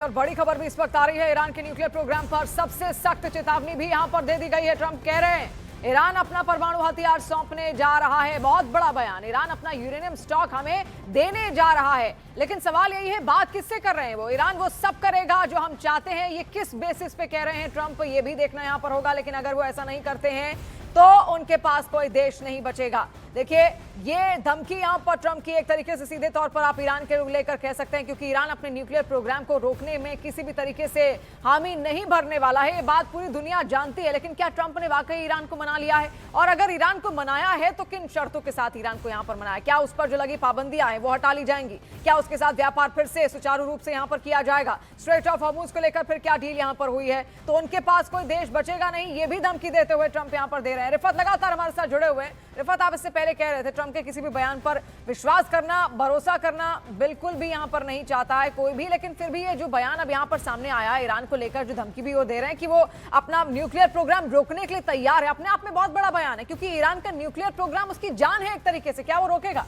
और बड़ी खबर भी इस वक्त आ रही है। ईरान के न्यूक्लियर प्रोग्राम पर सबसे सख्त चेतावनी भी यहां पर दे दी गई है। ट्रंप कह रहे हैं ईरान अपना परमाणु हथियार सौंपने जा रहा है। बहुत बड़ा बयान, ईरान अपना यूरेनियम स्टॉक हमें देने जा रहा है। लेकिन सवाल यही है, बात किससे कर रहे हैं वो? ईरान वो सब करेगा जो हम चाहते हैं। ये किस बेसिस पे कह रहे हैं ट्रंप, ये भी देखना यहां पर होगा। लेकिन अगर वो ऐसा नहीं करते हैं तो उनके पास कोई देश नहीं बचेगा। देखिए, ये धमकी यहां पर ट्रंप की एक तरीके से सीधे तौर पर आप ईरान के लेकर कह सकते हैं, क्योंकि ईरान अपने न्यूक्लियर प्रोग्राम को रोकने में किसी भी तरीके से हामी नहीं भरने वाला है। ये बात पूरी दुनिया जानती है। लेकिन क्या ट्रंप ने वाकई ईरान को मना लिया है? और अगर ईरान को मनाया है तो किन शर्तों के साथ ईरान को यहां पर मनाया? क्या उस पर जो लगी पाबंदियां हैं वो हटा ली जाएंगी? क्या उसके साथ व्यापार फिर से सुचारू रूप से यहां पर किया जाएगा? स्ट्रेट ऑफ हॉर्मुज को लेकर फिर क्या डील यहां पर हुई है? तो उनके पास कोई देश बचेगा नहीं, ये भी धमकी देते हुए ट्रंप यहां पर दे रहे हैं। रिफत लगातार हमारे साथ जुड़े हुए हैं। रिफत, आप इससे पहले कह रहे थे ट्रंप के किसी भी बयान पर विश्वास करना, भरोसा करना बिल्कुल भी यहां पर नहीं चाहता है कोई भी। लेकिन फिर भी ये जो बयान अब यहां पर सामने आया है ईरान को लेकर, जो धमकी भी वो दे रहे हैं कि वो अपना न्यूक्लियर प्रोग्राम रोकने के लिए तैयार है, अपने आप में बहुत बड़ा बयान है, क्योंकि ईरान का न्यूक्लियर प्रोग्राम उसकी जान है एक तरीके से। क्या वो रोकेगा?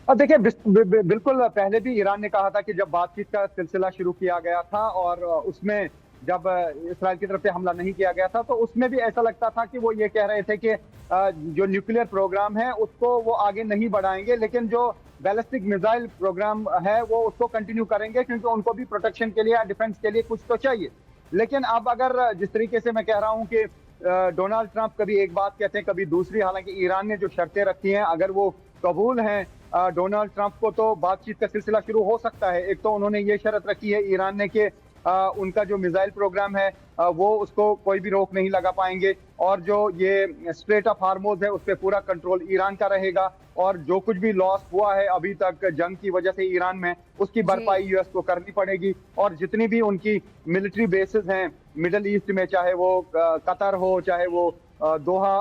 अब देखिए, बिल्कुल पहले भी ईरान ने कहा था कि जब बातचीत का सिलसिला शुरू किया गया था और उसमें जब इसराइल की तरफ से हमला नहीं किया गया था, तो उसमें भी ऐसा लगता था कि वो ये कह रहे थे कि जो न्यूक्लियर प्रोग्राम है उसको वो आगे नहीं बढ़ाएंगे, लेकिन जो बैलिस्टिक मिसाइल प्रोग्राम है वो उसको कंटिन्यू करेंगे, क्योंकि उनको भी प्रोटेक्शन के लिए, डिफेंस के लिए कुछ तो चाहिए। लेकिन अब अगर जिस तरीके से मैं कह रहा हूँ कि डोनाल्ड ट्रंप कभी एक बात कहते हैं कभी दूसरी, हालांकि ईरान ने जो शर्तें रखी हैं अगर वो कबूल हैं डोनाल्ड ट्रंप को, तो बातचीत का सिलसिला शुरू हो सकता है। एक तो उन्होंने ये शर्त रखी है ईरान ने कि उनका जो मिसाइल प्रोग्राम है वो उसको कोई भी रोक नहीं लगा पाएंगे, और जो ये स्ट्रेट ऑफ हार्मोज है उस पर पूरा कंट्रोल ईरान का रहेगा, और जो कुछ भी लॉस हुआ है अभी तक जंग की वजह से ईरान में, उसकी भरपाई यूएस को करनी पड़ेगी। और जितनी भी उनकी मिलिट्री बेसिस हैं मिडल ईस्ट में, चाहे वो कतर हो, चाहे वो दोहा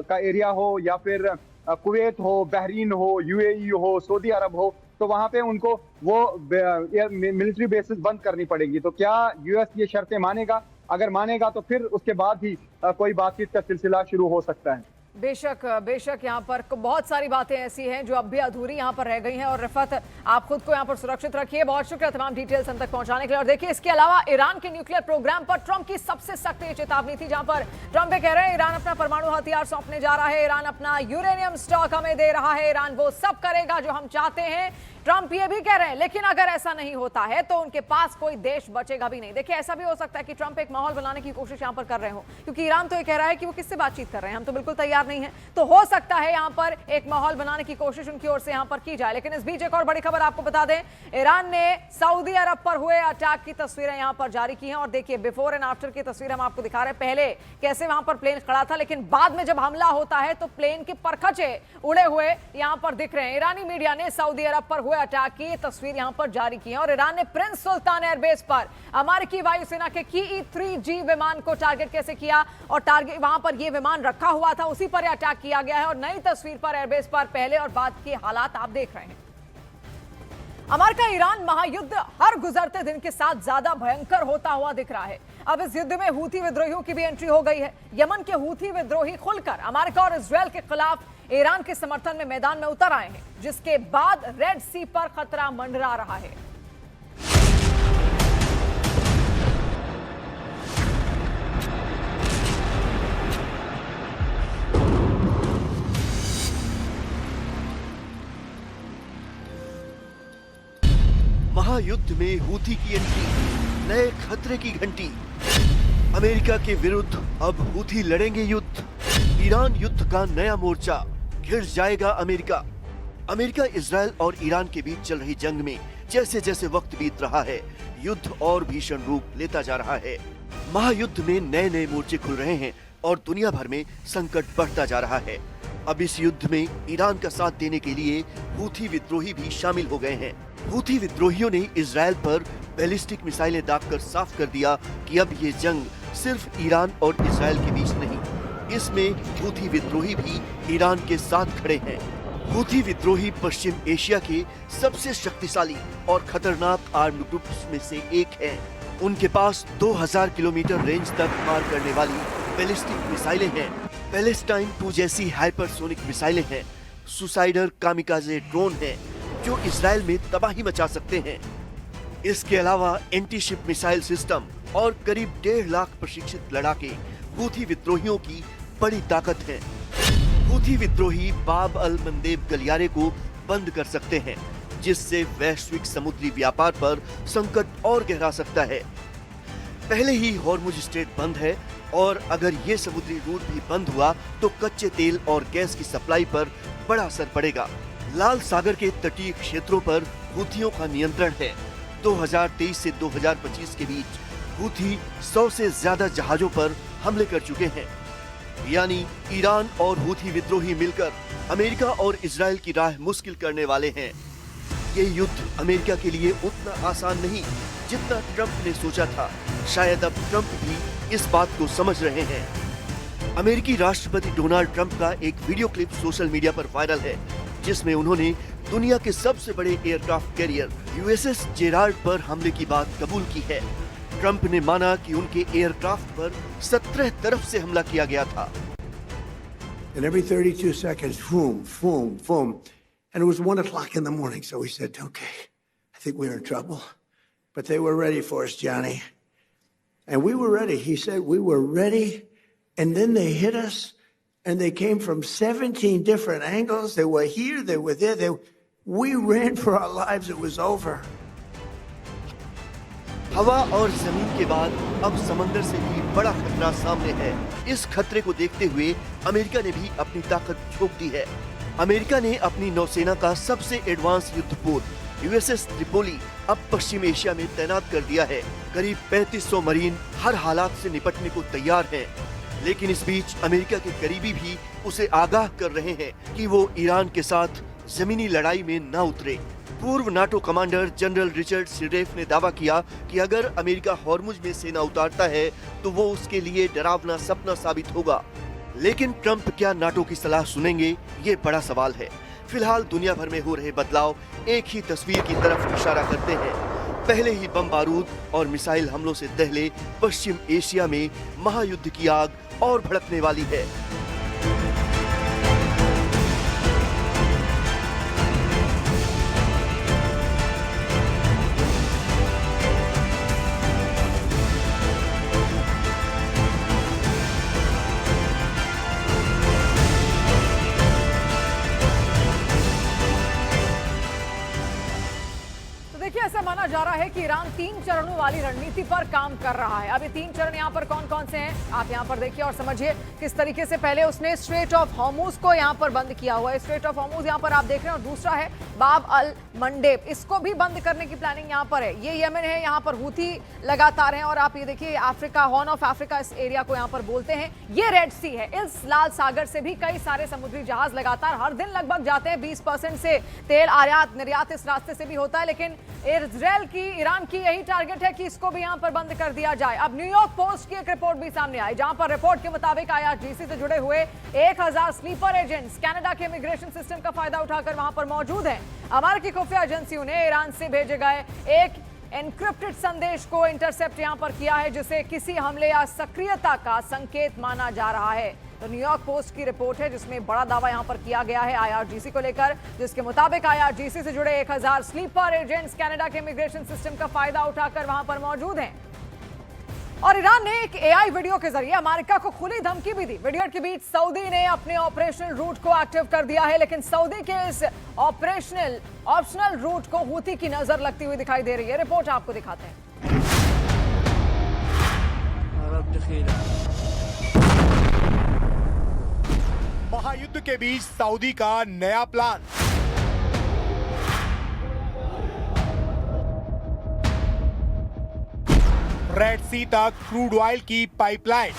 का एरिया हो, या फिर कुवैत हो, बहरीन हो, यूएई हो, सऊदी अरब हो, तो वहां पे उनको वो मिलिट्री बेसिस बंद करनी पड़ेगी। तो क्या यूएस ये शर्तें मानेगा? अगर मानेगा तो फिर उसके बाद ही कोई बातचीत का सिलसिला शुरू हो सकता है। बेशक बेशक, यहाँ पर बहुत सारी बातें ऐसी हैं जो अब भी अधूरी यहाँ पर रह गई हैं। और रिफत, आप खुद को यहाँ पर सुरक्षित रखिए। बहुत शुक्रिया तमाम डिटेल्स हम तक पहुंचाने के लिए। और देखिए, इसके अलावा ईरान के न्यूक्लियर प्रोग्राम पर ट्रंप की सबसे सख्त ये चेतावनी थी, जहां पर ट्रंप कह रहे हैं ईरान अपना परमाणु हथियार सौंपने जा रहा है, ईरान अपना यूरेनियम स्टॉक हमें दे रहा है, ईरान वो सब करेगा जो हम चाहते हैं। ट्रंप ये भी कह रहे हैं, लेकिन अगर ऐसा नहीं होता है तो उनके पास कोई देश बचेगा भी नहीं। देखिए, ऐसा भी हो सकता है कि ट्रंप एक माहौल बनाने की कोशिश यहां पर कर रहे हो, क्योंकि ईरान तो ये कह रहा है कि वो किससे बातचीत कर रहे हैं, हम तो बिल्कुल तैयार नहीं है। तो हो सकता है यहां पर एक माहौल बनाने की कोशिश उनकी ओर से यहां पर की जाए। लेकिन इस बीच एक और बड़ी खबर आपको बता दें, ईरान ने सऊदी अरब पर हुए अटैक की तस्वीरें यहां पर जारी की हैं। और देखिए, बिफोर एंड आफ्टर की तस्वीर हम आपको दिखा रहे हैं। पहले कैसे वहां पर प्लेन खड़ा था, लेकिन बाद में जब हमला होता है तो प्लेन के परखचे उड़े हुए यहां पर दिख रहे हैं। ईरानी मीडिया ने सऊदी अरब पर हुए अटैक की तस्वीर यहां पर जारी की है। और ईरान ने प्रिंस सुल्तान एयरबेस पर अमेरिकी वायुसेना के की-3G विमान को टारगेट कैसे किया, और टारगेट वहां पर यह विमान रखा हुआ था, उसी पर अटैक किया गया है। और नई तस्वीर पर एयरबेस पर पहले और बाद के हालात आप देख रहे हैं। अमेरिका ईरान महायुद्ध हर गुजरते दिन के साथ ज्यादा भयंकर होता हुआ दिख रहा है। अब इस युद्ध में हूथी विद्रोहियों की भी एंट्री हो गई है। यमन के हूथी विद्रोही खुलकर अमेरिका और इजरायल के खिलाफ ईरान के समर्थन में मैदान में उतर आए हैं, जिसके बाद रेड सी पर खतरा मंडरा रहा है। महायुद्ध में हूथी की एंट्री, नए खतरे की घंटी। अमेरिका के विरुद्ध अब हूथी लड़ेंगे युद्ध। ईरान युद्ध का नया मोर्चा, घिर जाएगा अमेरिका। अमेरिका इजरायल और ईरान के बीच चल रही जंग में जैसे जैसे वक्त बीत रहा है, युद्ध और भीषण रूप लेता जा रहा है। महायुद्ध में नए नए मोर्चे खुल रहे हैं और दुनिया भर में संकट बढ़ता जा रहा है। अब इस युद्ध में ईरान का साथ देने के लिए हूथी विद्रोही भी शामिल हो गए हैं। हूथी विद्रोहियों ने इजरायल पर बैलिस्टिक मिसाइलें दागकर साफ कर दिया कि अब ये जंग सिर्फ ईरान और इजरायल के बीच नहीं, इसमें हूथी विद्रोही भी ईरान के साथ खड़े हैं। हूथी विद्रोही पश्चिम एशिया के सबसे शक्तिशाली और खतरनाक आर्म्ड ग्रुप्स में से एक है। उनके पास 2000 किलोमीटर रेंज तक पार करने वाली बैलिस्टिक मिसाइलें हैं, पैलेस्टाइन 2 जैसी हाइपरसोनिक मिसाइलें हैं, सुसाइडर कामिकाजे ड्रोन हैं जो इजरायल में तबाही मचा सकते हैं। इसके अलावा एंटी शिप मिसाइल सिस्टम और करीब 1.5 लाख प्रशिक्षित लड़ाके हूथी विद्रोहियों की बड़ी ताकत हैं। हूथी विद्रोही बाब अल मंदेब गलियारे को बंद कर सकते हैं, जिससे वैश्विक समुद्री व्यापार पर संकट और गहरा सकता है। पहले ही हॉर्मुज स्ट्रेट बंद है और अगर ये समुद्री रूट भी बंद हुआ तो कच्चे तेल और गैस की सप्लाई पर बड़ा असर पड़ेगा। लाल सागर के तटीय क्षेत्रों पर हूथियों का नियंत्रण है। 2023 से 2025 के बीच हूथी 100 से ज्यादा जहाजों पर हमले कर चुके हैं। यानी ईरान और हूथी विद्रोही मिलकर अमेरिका और इजराइल की राह मुश्किल करने वाले हैं। ये युद्ध अमेरिका के लिए उतना आसान नहीं जितना ट्रंप ने सोचा था। शायद अब ट्रंप भी इस बात को समझ रहे हैं। अमेरिकी राष्ट्रपति डोनाल्ड ट्रंप का एक वीडियो क्लिप सोशल मीडिया पर वायरल है, जिसमें उन्होंने दुनिया के सबसे बड़े एयरक्राफ्ट कैरियर यूएसएस जेराल्ड पर हमले की बात कबूल की है। ट्रंप ने माना कि उनके एयरक्राफ्ट पर 17 तरफ से हमला किया गया था। And every 32 seconds, boom, boom, boom. And it was 1 o'clock in the morning, so we said, okay, I think we're in trouble. But they were ready for us, Johnny. And we were ready. He said we were ready. And then they hit us. And they came from 17 different angles. They were here, they were there. We ran for our lives. It was over. हवा और जमीन के बाद अब समंदर से भी बड़ा खतरा सामने है। इस खतरे को देखते हुए अमेरिका ने भी अपनी ताकत झोंक दी है। अमेरिका ने अपनी नौसेना का सबसे एडवांस युद्धपोत यूएसएस त्रिपोली अब पश्चिम एशिया में तैनात कर दिया है। करीब 3500 मरीन हर हालात से निपटने को तैयार हैं। लेकिन इस बीच अमेरिका के करीबी भी उसे आगाह कर रहे हैं कि वो ईरान के साथ जमीनी लड़ाई में न उतरे। पूर्व नाटो कमांडर जनरल रिचर्ड सिडेफ ने दावा किया कि अगर अमेरिका हॉर्मुज में सेना उतारता है तो वो उसके लिए डरावना सपना साबित होगा। लेकिन ट्रंप क्या नाटो की सलाह सुनेंगे, ये बड़ा सवाल है। फिलहाल दुनिया भर में हो रहे बदलाव एक ही तस्वीर की तरफ इशारा करते हैं। पहले ही बम बारूद और मिसाइल हमलों से दहले पश्चिम एशिया में महायुद्ध की आग और भड़कने वाली है। ऐसा माना जा रहा है कि ईरान 3 चरणों वाली रणनीति पर काम कर रहा है। अभी 3 चरण यहाँ पर कौन कौन से हैं आप यहाँ पर देखिए और समझिए किस तरीके से। पहले उसने स्ट्रेट ऑफ हॉर्मुज को यहाँ पर बंद किया हुआ है। स्ट्रेट ऑफ हॉर्मुज यहाँ पर आप देख रहे हैं और दूसरा है बाब अल मंडेब, इसको भी बंद करने की प्लानिंग यहाँ पर है। ये यमन है, यहाँ पर हूथी लगातार हैं और आप ये देखिए अफ्रीका, हॉर्न ऑफ अफ्रीका इस एरिया को यहाँ पर बोलते हैं। ये रेड सी है। इस लाल सागर से भी कई सारे समुद्री जहाज लगातार हर दिन लगभग जाते हैं। 20% से तेल आयात निर्यात इस रास्ते से भी होता है। लेकिन इजराइल की, ईरान की यही टारगेट है कि इसको भी यहां पर बंद कर दिया जाए। अब न्यूयॉर्क पोस्ट की एक रिपोर्ट भी सामने आई, जहां पर रिपोर्ट के मुताबिक आईआरजीसी से जुड़े हुए 1000 स्लीपर एजेंट्स कनाडा के इमिग्रेशन सिस्टम का फायदा उठाकर वहां पर मौजूद हैं। अमेरिकी खुफिया एजेंसियों ने ईरान से भेजे गए एक एनक्रिप्टेड संदेश को इंटरसेप्ट यहां पर किया है, जिसे किसी हमले या सक्रियता का संकेत माना जा रहा है। तो न्यूयॉर्क पोस्ट की रिपोर्ट है जिसमें बड़ा दावा यहां पर किया गया है आईआरजीसी को लेकर, जिसके मुताबिक आईआरजीसी से जुड़े 1000 स्लीपर एजेंट्स कनाडा के इमिग्रेशन सिस्टम का फायदा उठाकर वहां पर मौजूद हैं। और ईरान ने एक एआई वीडियो के जरिए अमेरिका को खुली धमकी भी दी। वीडियो के बीच सऊदी ने अपने ऑपरेशनल रूट को एक्टिव कर दिया है, लेकिन सऊदी के इस ऑप्शनल रूट को हूथी की नजर लगती हुई दिखाई दे रही है। रिपोर्ट आपको दिखाते हैं। महायुद्ध के बीच सऊदी का नया प्लान। रेड सी तक क्रूड ऑयल की पाइपलाइन।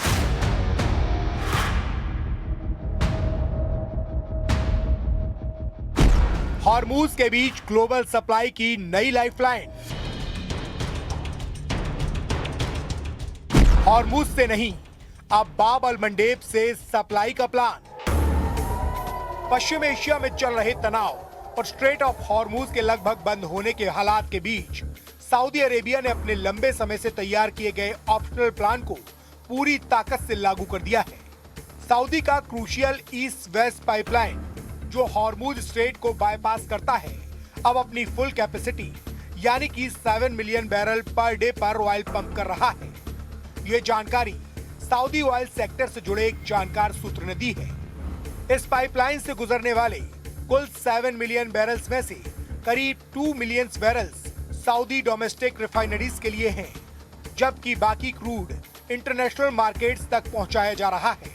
हॉर्मुज के बीच ग्लोबल सप्लाई की नई लाइफलाइन। हॉर्मुज से नहीं, अब बाब अल मंडेब से सप्लाई का प्लान। पश्चिम एशिया में चल रहे तनाव और स्ट्रेट ऑफ हॉर्मुज के लगभग बंद होने के हालात के बीच सऊदी अरेबिया ने अपने लंबे समय से तैयार किए गए ऑप्शनल प्लान को पूरी ताकत से लागू कर दिया है। सऊदी का क्रूशियल ईस्ट वेस्ट पाइपलाइन, जो हॉर्मुज स्ट्रेट को बाईपास करता है, अब अपनी फुल कैपेसिटी यानी कि 7 मिलियन बैरल पर डे पर ऑयल पंप कर रहा है। ये जानकारी सऊदी ऑयल सेक्टर से जुड़े एक जानकार सूत्र ने दी है। इस पाइपलाइन से गुजरने वाले कुल 7 मिलियन बैरल्स में से करीब 2 million barrels Saudi domestic refineries के लिए हैं, जबकि बाकी क्रूड इंटरनेशनल मार्केट्स तक पहुंचाया जा रहा है।